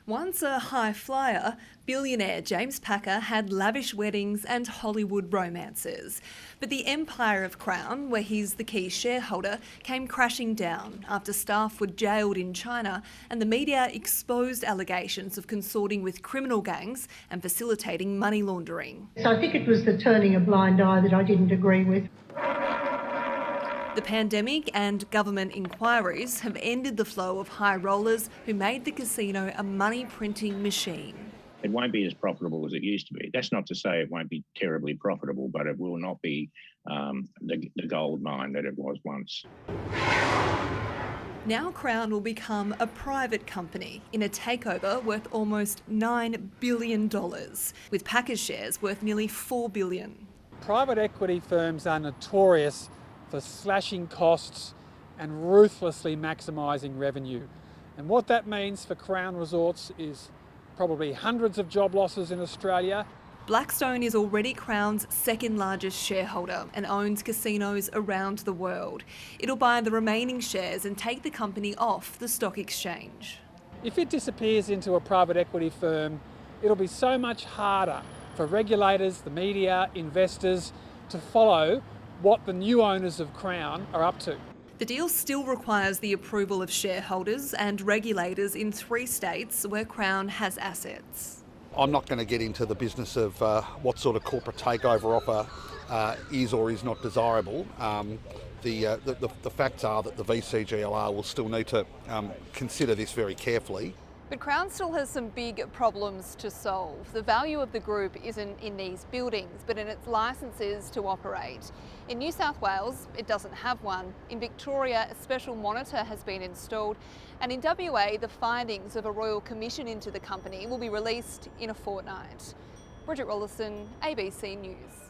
Once a high flyer, billionaire James Packer had lavish weddings and Hollywood romances. But the empire of Crown, where he's the key shareholder, came crashing down after staff were jailed in China and the media exposed allegations of consorting with criminal gangs and facilitating money laundering. So I think it was the turning a blind eye that I didn't agree with. The pandemic and government inquiries have ended the flow of high rollers who made the casino a money-printing machine. It won't be as profitable as it used to be. That's not to say it won't be terribly profitable, but it will not be the gold mine that it was once. Now Crown will become a private company in a takeover worth almost $9 billion, with Packer's shares worth nearly $4 billion. Private equity firms are notorious for slashing costs and ruthlessly maximising revenue. And what that means for Crown Resorts is probably hundreds of job losses in Australia. Blackstone is already Crown's second largest shareholder and owns casinos around the world. It'll buy the remaining shares and take the company off the stock exchange. If it disappears into a private equity firm, it'll be so much harder for regulators, the media, investors to follow what the new owners of Crown are up to. The deal still requires the approval of shareholders and regulators in 3 states where Crown has assets. I'm not going to get into the business of what sort of corporate takeover offer is or is not desirable. The facts are that the VCGLR will still need to consider this very carefully. But Crown still has some big problems to solve. The value of the group isn't in these buildings, but in its licences to operate. In New South Wales, it doesn't have one. In Victoria, a special monitor has been installed. And in WA, the findings of a royal commission into the company will be released in a fortnight. Bridget Rollison, ABC News.